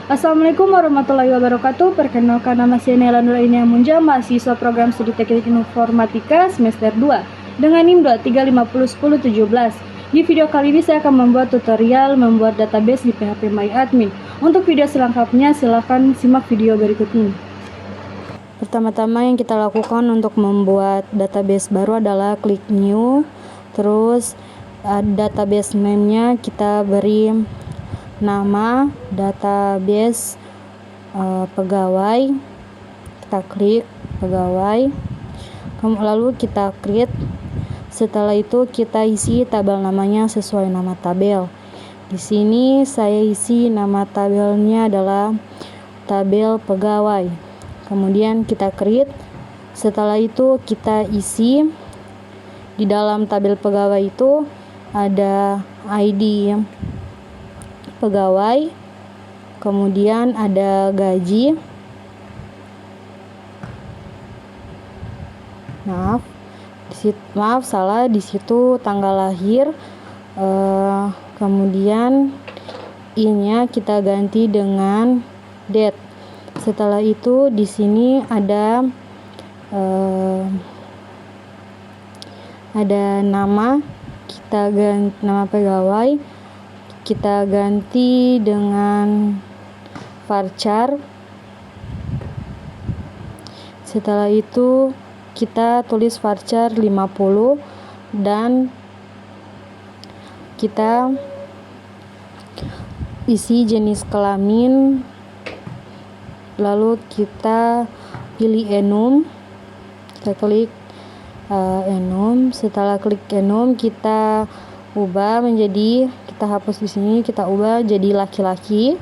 Assalamualaikum warahmatullahi wabarakatuh. Perkenalkan, nama saya Nela Nuraini Munja, mahasiswa program studi teknik informatika semester 2 dengan NIM 23501017. Di video kali ini saya akan membuat tutorial membuat database di PHP MyAdmin. Untuk video selengkapnya silahkan simak video berikut ini. Pertama-tama yang kita lakukan untuk membuat database baru adalah klik new, terus database name-nya kita beri nama database pegawai. Kita klik pegawai, lalu kita create. Setelah itu kita isi tabel namanya sesuai nama tabel. Di sini saya isi nama tabelnya adalah tabel pegawai. Kemudian kita create. Setelah itu kita isi di dalam tabel pegawai itu ada ID pegawai, kemudian ada gaji, di situ tanggal lahir, kemudian I-nya kita ganti dengan date. Setelah itu di sini ada nama, kita ganti nama pegawai, kita ganti dengan varchar. Setelah itu kita tulis varchar 50 dan kita isi jenis kelamin, lalu kita pilih enum, kita klik enum. Setelah klik enum kita ubah menjadi, kita hapus di sini, kita ubah jadi laki-laki.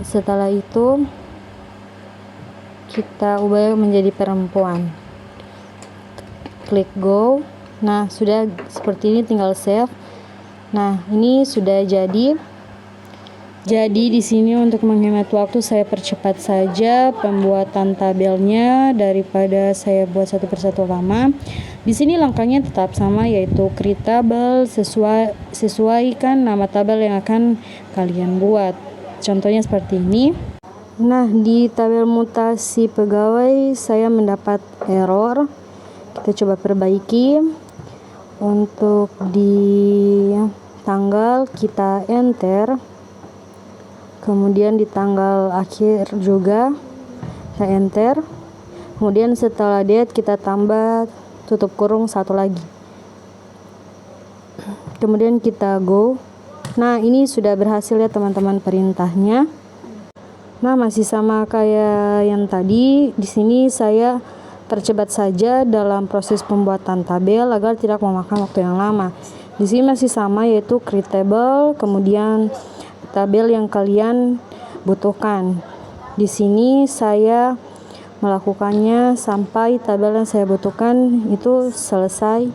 Setelah itu kita ubah menjadi perempuan. Klik go. Nah, sudah seperti ini, tinggal save. Nah, ini sudah jadi. Jadi di sini untuk menghemat waktu saya percepat saja pembuatan tabelnya daripada saya buat satu persatu lama. Di sini langkahnya tetap sama, yaitu create tabel, sesuaikan nama tabel yang akan kalian buat. Contohnya seperti ini. Nah, di tabel mutasi pegawai saya mendapat error. Kita coba perbaiki. Untuk di tanggal kita enter. Kemudian di tanggal akhir juga kita enter. Kemudian setelah date kita tambah tutup kurung satu lagi. Kemudian kita go. Nah, ini sudah berhasil ya teman-teman perintahnya. Nah, masih sama kayak yang tadi. Di sini saya percepat saja dalam proses pembuatan tabel agar tidak memakan waktu yang lama. Di sini masih sama, yaitu create table, kemudian tabel yang kalian butuhkan. Di sini saya melakukannya sampai tabel yang saya butuhkan itu selesai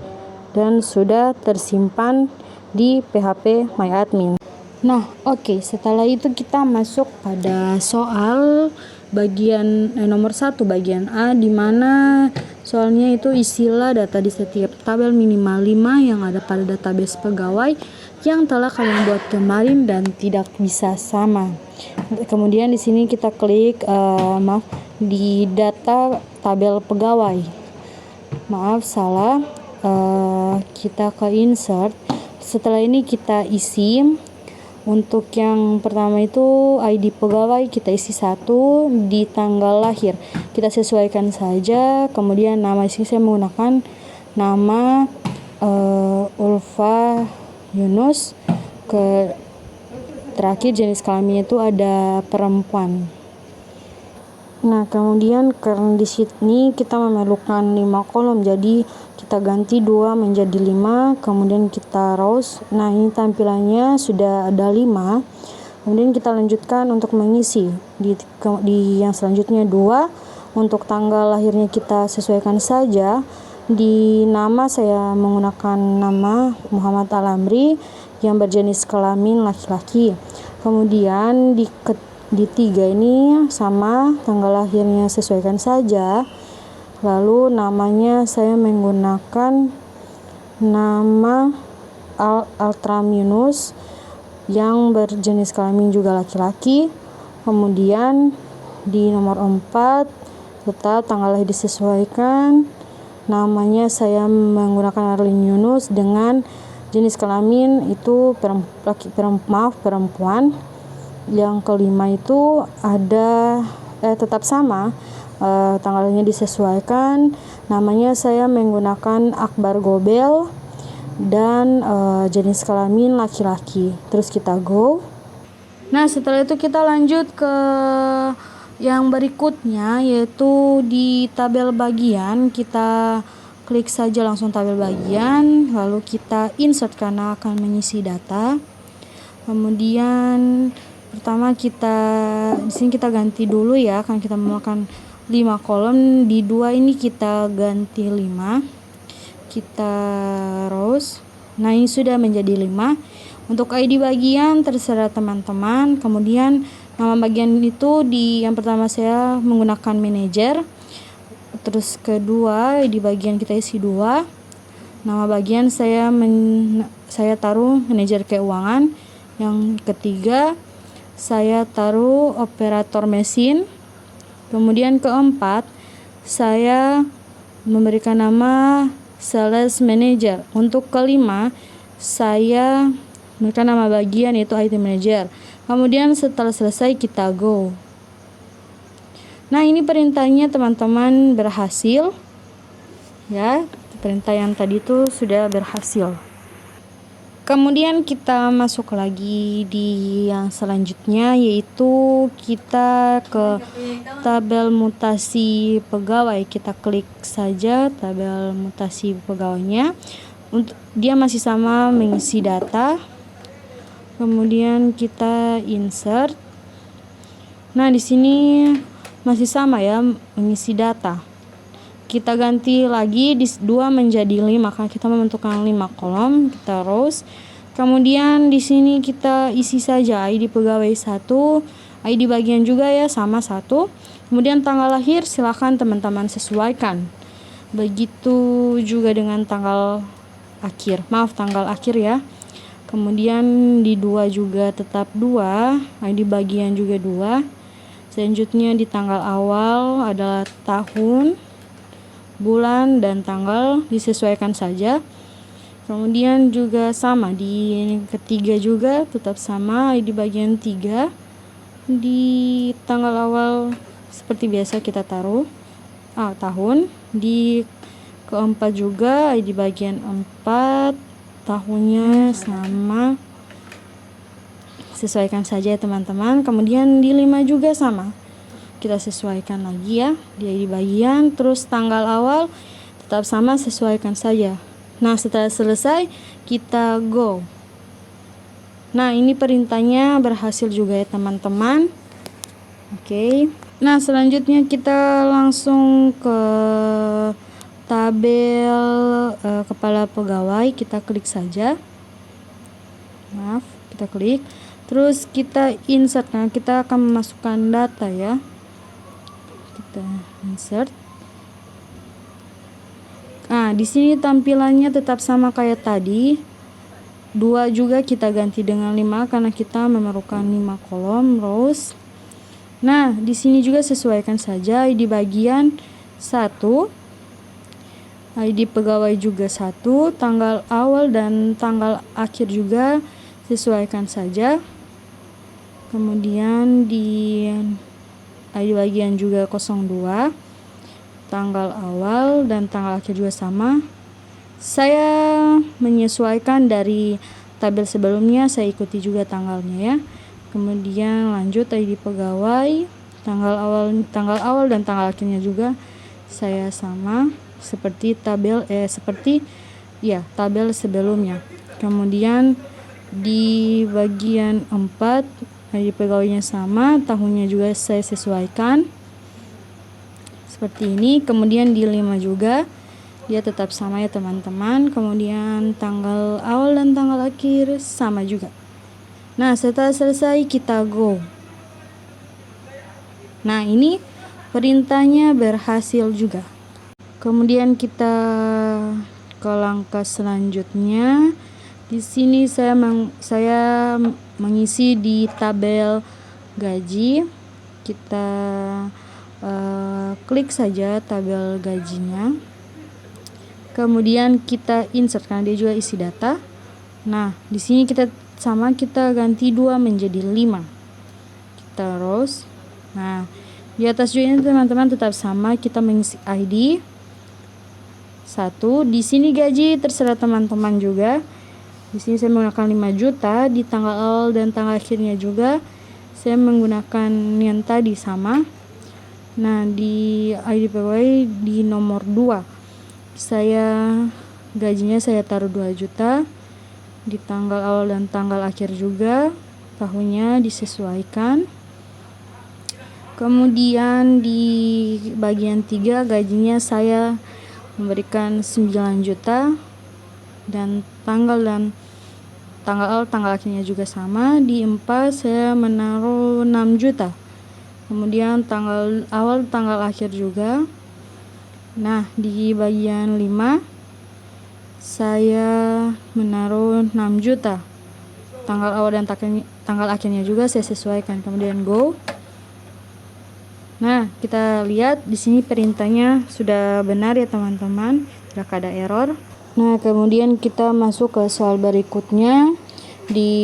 dan sudah tersimpan di PHP MyAdmin. Nah, oke, setelah itu kita masuk pada soal bagian nomor 1 bagian A, di mana soalnya itu isilah data di setiap tabel minimal 5 yang ada pada database pegawai yang telah kalian buat kemarin dan tidak bisa sama. Kemudian di sini kita klik di data tabel pegawai. Maaf, salah. Kita ke insert. Setelah ini kita isi. Untuk yang pertama itu ID pegawai kita isi 1, di tanggal lahir kita sesuaikan saja. Kemudian nama, isi saya menggunakan nama Ulfa Yunus. Terakhir jenis kelaminnya itu ada perempuan. Nah, kemudian karena di sini kita memerlukan 5 kolom, jadi kita ganti 2 menjadi 5, kemudian kita rows. Nah, ini tampilannya sudah ada 5. Kemudian kita lanjutkan untuk mengisi di yang selanjutnya 2. Untuk tanggal lahirnya kita sesuaikan saja. Di nama saya menggunakan nama Muhammad Alamri yang berjenis kelamin laki-laki. Kemudian di 3 ini sama, tanggal lahirnya sesuaikan saja. Lalu namanya saya menggunakan nama Altram Yunus yang berjenis kelamin juga laki-laki. Kemudian di nomor 4 tetap tanggal lahir disesuaikan. Namanya saya menggunakan Arlin Yunus dengan jenis kelamin itu perempuan. Yang kelima itu ada tetap sama, tanggalnya disesuaikan. Namanya saya menggunakan Akbar Gobel dan jenis kelamin laki-laki. Terus kita go. Nah, setelah itu kita lanjut ke yang berikutnya, yaitu di tabel bagian. Kita klik saja langsung tabel bagian, lalu kita insert karena akan mengisi data. Kemudian pertama di sini kita ganti dulu ya, kan kita memakan 5 kolom. Di 2 ini kita ganti 5. Kita rows. Nah, ini sudah menjadi 5. Untuk ID bagian terserah teman-teman. Kemudian nama bagian itu yang pertama saya menggunakan manajer. Terus kedua di bagian kita isi 2. Nama bagian saya taruh manajer keuangan. Yang ketiga saya taruh operator mesin. Kemudian keempat saya memberikan nama sales manager. Untuk kelima saya memberikan nama bagian yaitu IT manager. Kemudian setelah selesai kita go. Nah, ini perintahnya teman-teman berhasil ya. Perintah yang tadi itu sudah berhasil. Kemudian kita masuk lagi di yang selanjutnya, yaitu kita ke tabel mutasi pegawai. Kita klik saja tabel mutasi pegawainya. Dia masih sama mengisi data. Kemudian kita insert. Nah, di sini masih sama ya mengisi data. Kita ganti lagi di 2 menjadi 5 karena kita membentukkan 5 kolom. Kita rows. Kemudian di sini kita isi saja ID pegawai 1, ID bagian juga ya sama 1. Kemudian tanggal lahir silakan teman-teman sesuaikan. Begitu juga dengan tanggal akhir ya. Kemudian di 2 juga tetap 2, ID bagian juga 2. Selanjutnya di tanggal awal adalah tahun, bulan, dan tanggal disesuaikan saja. Kemudian juga sama di ketiga juga tetap sama, ID bagian 3. Di tanggal awal seperti biasa kita taruh tahun. Di keempat juga ID bagian 4, tahunnya sama, sesuaikan saja teman-teman. Kemudian di 5 juga sama, kita sesuaikan lagi ya di ID bagian. Terus tanggal awal tetap sama, sesuaikan saja. Nah, setelah selesai kita go. Nah, ini perintahnya berhasil juga ya teman-teman. Oke. Nah, selanjutnya kita langsung ke tabel kepala pegawai. Kita klik saja. Kita klik. Terus kita insert. Nah, kita akan memasukkan data ya. Kita insert. Nah, di sini tampilannya tetap sama kayak tadi. 2 juga kita ganti dengan 5 karena kita memerlukan 5 kolom rows. Nah, di sini juga sesuaikan saja ID bagian 1. ID pegawai juga 1, tanggal awal dan tanggal akhir juga sesuaikan saja. Kemudian di ID bagian juga 02, tanggal awal dan tanggal akhir juga sama. Saya menyesuaikan dari tabel sebelumnya, saya ikuti juga tanggalnya ya. Kemudian lanjut ID pegawai, tanggal awal dan tanggal akhirnya juga saya sama seperti tabel sebelumnya. Kemudian di bagian 4 ID pegawainya sama, tahunnya juga saya sesuaikan seperti ini. Kemudian di 5 juga dia tetap sama ya teman-teman. Kemudian tanggal awal dan tanggal akhir sama juga. Nah, setelah selesai kita go. Nah, ini perintahnya berhasil juga. Kemudian kita ke langkah selanjutnya. Di sini saya mengisi di tabel gaji. kita klik saja tabel gajinya, kemudian kita insert karena dia juga isi data. Nah, di sini kita ganti 2 menjadi 5. Terus, nah di atas juga ini teman-teman tetap sama, kita mengisi ID 1. Di sini gaji terserah teman-teman juga. Di sini saya menggunakan 5 juta, di tanggal awal dan tanggal akhirnya juga saya menggunakan yang tadi sama. Nah, di ID pegawai di nomor 2 gajinya saya taruh 2 juta. Di tanggal awal dan tanggal akhir juga tahunnya disesuaikan. Kemudian di bagian 3 gajinya saya memberikan 9 juta dan tanggal awal tanggal akhirnya juga sama. Di 4 saya menaruh 6 juta. Kemudian tanggal awal tanggal akhir juga. Nah, di bagian 5 saya menaruh 6 juta. Tanggal awal dan tanggal akhirnya juga saya sesuaikan. Kemudian go. Nah, kita lihat di sini perintahnya sudah benar ya teman-teman, tidak ada error. Nah, kemudian kita masuk ke soal berikutnya.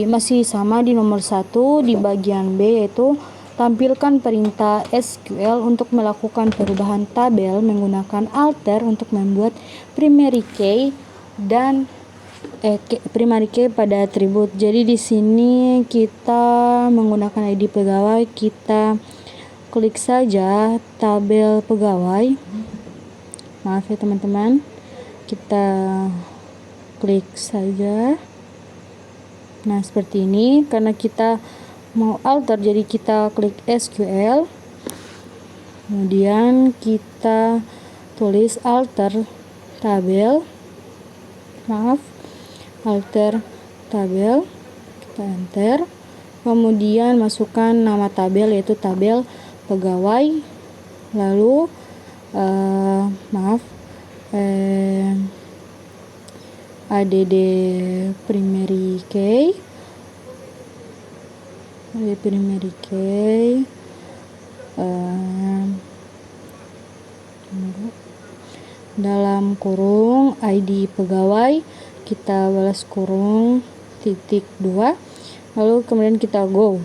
Masih sama di nomor 1 di bagian B, yaitu tampilkan perintah SQL untuk melakukan perubahan tabel menggunakan alter untuk membuat primary key dan primary key pada atribut. Jadi di sini kita menggunakan ID pegawai, kita klik saja tabel pegawai. Maaf ya teman-teman, kita klik saja. Nah, seperti ini. Karena kita mau alter, jadi kita klik SQL, kemudian kita tulis alter tabel, kita enter, kemudian masukkan nama tabel yaitu tabel pegawai, lalu add primary key, dalam kurung ID pegawai kita balas kurung titik 2, lalu kemudian kita go.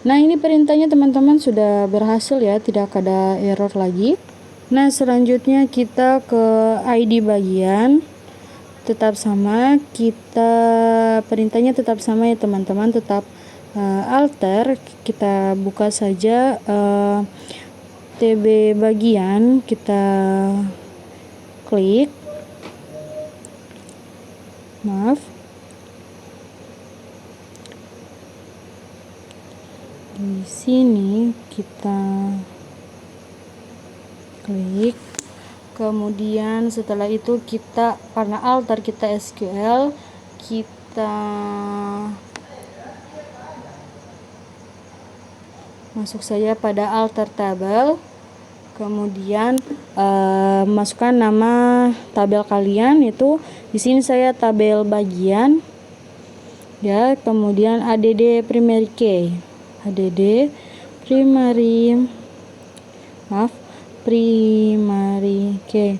Nah, ini perintahnya teman-teman sudah berhasil ya, tidak ada error lagi. Nah, selanjutnya kita ke ID bagian, tetap sama, perintahnya tetap sama ya teman-teman, tetap alter. Kita buka saja TB bagian, kita klik, di sini kita klik. Kemudian setelah itu kita, karena alter kita SQL, kita masuk saja pada alter tabel, kemudian masukkan nama tabel kalian, itu di sini saya tabel bagian ya, kemudian add primary key, primary key,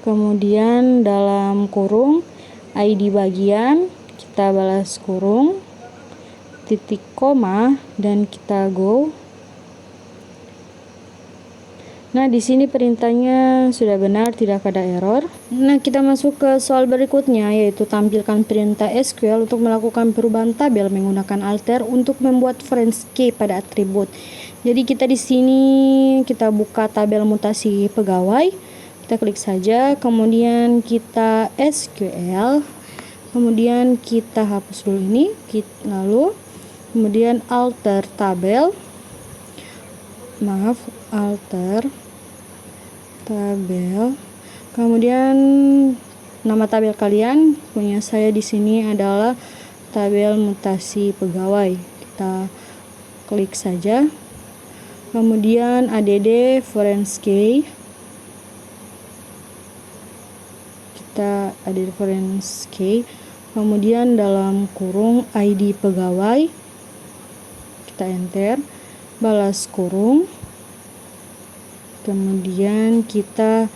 kemudian dalam kurung ID bagian kita balas kurung titik koma dan kita go. Nah, di sini perintahnya sudah benar, tidak ada error. Nah, kita masuk ke soal berikutnya, yaitu tampilkan perintah SQL untuk melakukan perubahan tabel menggunakan alter untuk membuat foreign key pada atribut. Jadi kita di sini kita buka tabel mutasi pegawai, kita klik saja, kemudian kita SQL, kemudian kita hapus dulu ini, lalu kemudian alter tabel, kemudian nama tabel kalian, punya saya di sini adalah tabel mutasi pegawai, kita klik saja, kemudian add foreign key, kita add foreign key, kemudian dalam kurung ID pegawai, kita enter, balas kurung, kemudian kita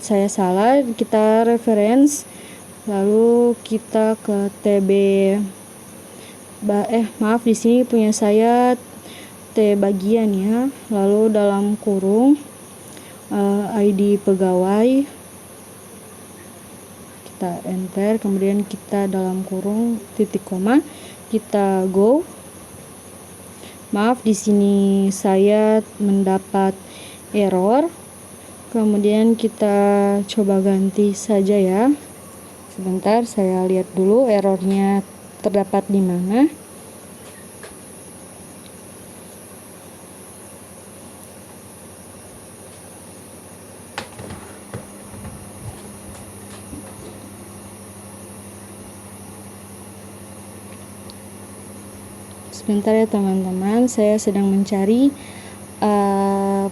saya salah, kita reference, lalu kita ke TB di sini punya saya T bagian ya, lalu dalam kurung ID pegawai, kita enter, kemudian kita dalam kurung titik koma, kita go. Di sini saya mendapat error, kemudian kita coba ganti saja ya. Sebentar, saya lihat dulu errornya terdapat di mana. Sebentar ya teman-teman, saya sedang mencari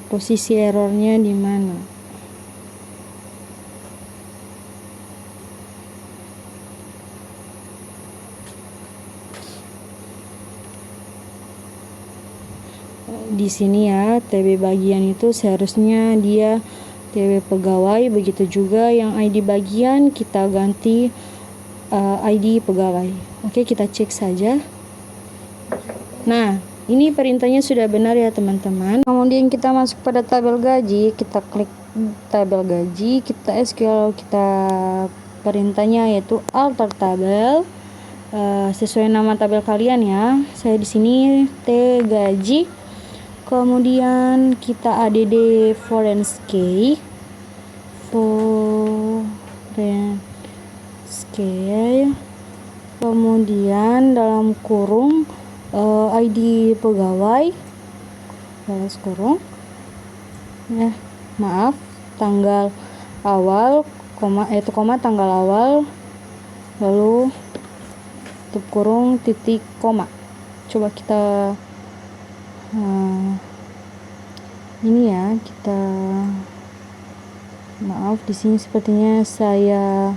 posisi errornya di mana. Di sini ya, TB bagian itu seharusnya dia TB pegawai, begitu juga yang ID bagian kita ganti ID pegawai. Oke, kita cek saja. Nah, ini perintahnya sudah benar ya teman-teman. Kemudian kita masuk pada tabel gaji, kita klik tabel gaji, kita SQL, kita perintahnya yaitu alter tabel, sesuai nama tabel kalian ya. Saya di sini T gaji, kemudian kita add forensic, kemudian dalam kurung ID pegawai, balas kurung, tanggal awal, koma tanggal awal, lalu tutup kurung titik koma. Coba kita ini ya, kita di sini sepertinya saya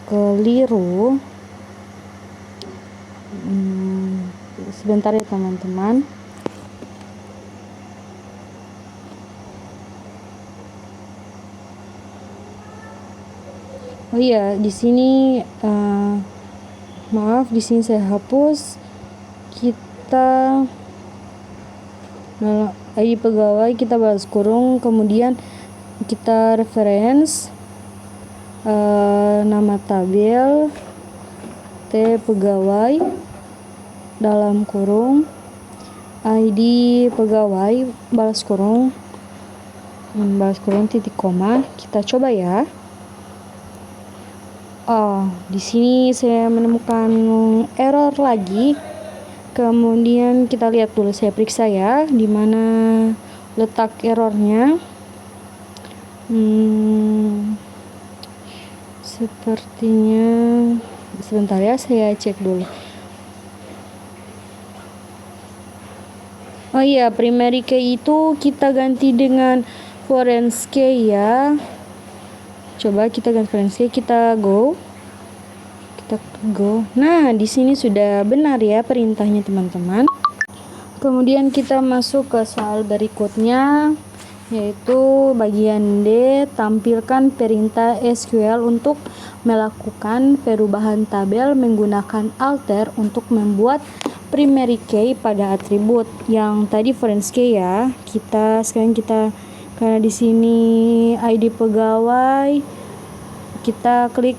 keliru. Sebentar ya teman-teman. Oh iya, di sini di sini saya hapus. Kita ID pegawai kita balas kurung, kemudian kita reference nama tabel T pegawai dalam kurung ID pegawai balas kurung titik koma. Kita coba ya. Di sini saya menemukan error lagi. Kemudian kita lihat dulu, saya periksa ya di mana letak errornya. Sepertinya sebentar ya, saya cek dulu. Oh iya, primary key itu kita ganti dengan forensic key ya. Coba kita ganti forensic key, kita go. Nah, di sini sudah benar ya perintahnya teman-teman. Kemudian kita masuk ke soal berikutnya, yaitu bagian D, tampilkan perintah SQL untuk melakukan perubahan tabel menggunakan alter untuk membuat primary key pada atribut. Yang tadi forensic key ya. Sekarang kita karena di sini ID pegawai, kita klik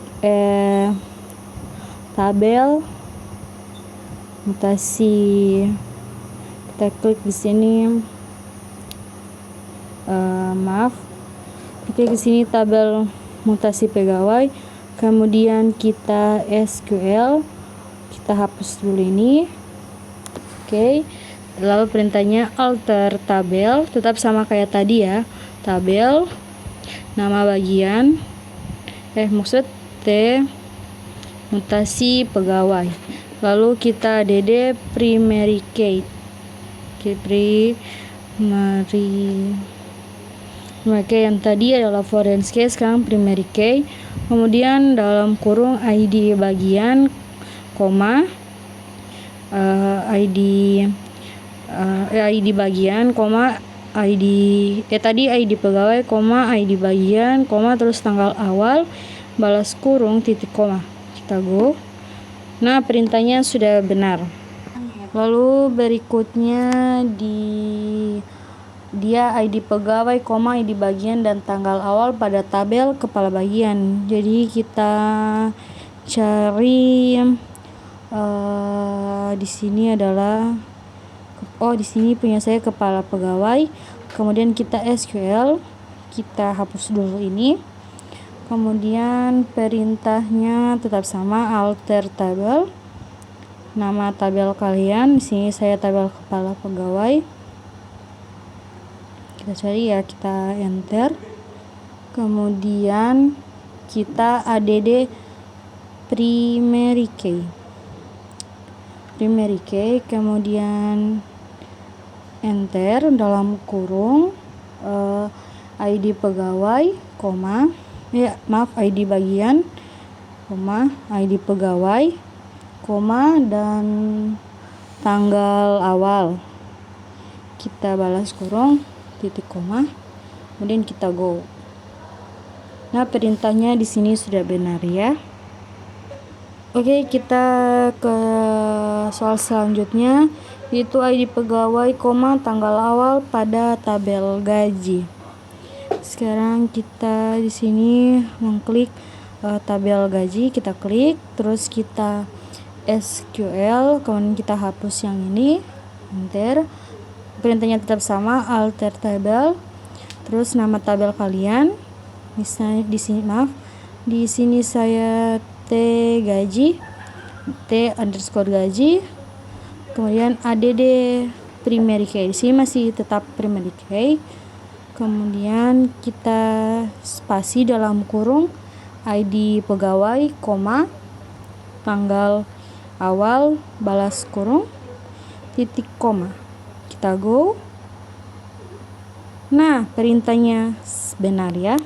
tabel mutasi, kita klik di sini klik di sini tabel mutasi pegawai, kemudian kita SQL, kita hapus dulu ini. Oke, lalu perintahnya alter tabel, tetap sama kayak tadi ya, tabel nama bagian T mutasi pegawai, lalu kita dd primary key, primary key yang tadi adalah foreign key, sekarang primary key. Kemudian dalam kurung ID bagian, koma, ID bagian, koma, tadi ID pegawai, koma, ID bagian, koma, terus tanggal awal, balas kurung, titik koma. Kita go. Nah, perintahnya sudah benar. Lalu berikutnya dia ID pegawai, koma, ID bagian, dan tanggal awal pada tabel kepala bagian. Jadi kita cari di sini adalah di sini punya saya kepala pegawai. Kemudian kita SQL, kita hapus dulu ini. Kemudian perintahnya tetap sama, alter tabel. Nama tabel kalian, di sini saya tabel kepala pegawai. Kita cari ya, kita enter. Kemudian kita add primary key, kemudian enter dalam kurung ID pegawai, koma, ID bagian, koma, ID pegawai, koma, dan tanggal awal. Kita balas kurung, titik koma, kemudian kita go. Nah, perintahnya di sini sudah benar ya. Oke, kita ke soal selanjutnya, yaitu ID pegawai, koma, tanggal awal pada tabel gaji. Sekarang kita di sini mengklik tabel gaji, kita klik, terus kita SQL, kemudian kita hapus yang ini, enter. Perintahnya tetap sama, alter tabel, terus nama tabel kalian. Misalnya di sini, di sini saya T gaji, T_gaji, kemudian add primary key. Di sini masih tetap primary key. Kemudian kita spasi dalam kurung ID pegawai, koma, tanggal awal, balas kurung, titik koma. Kita go. Nah, perintahnya benar ya.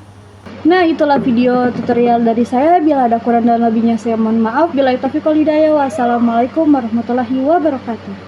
Nah, itulah video tutorial dari saya. Bila ada kurang dan lebihnya saya mohon maaf. Bila taufiq wal hidayah. Wassalamualaikum warahmatullahi wabarakatuh.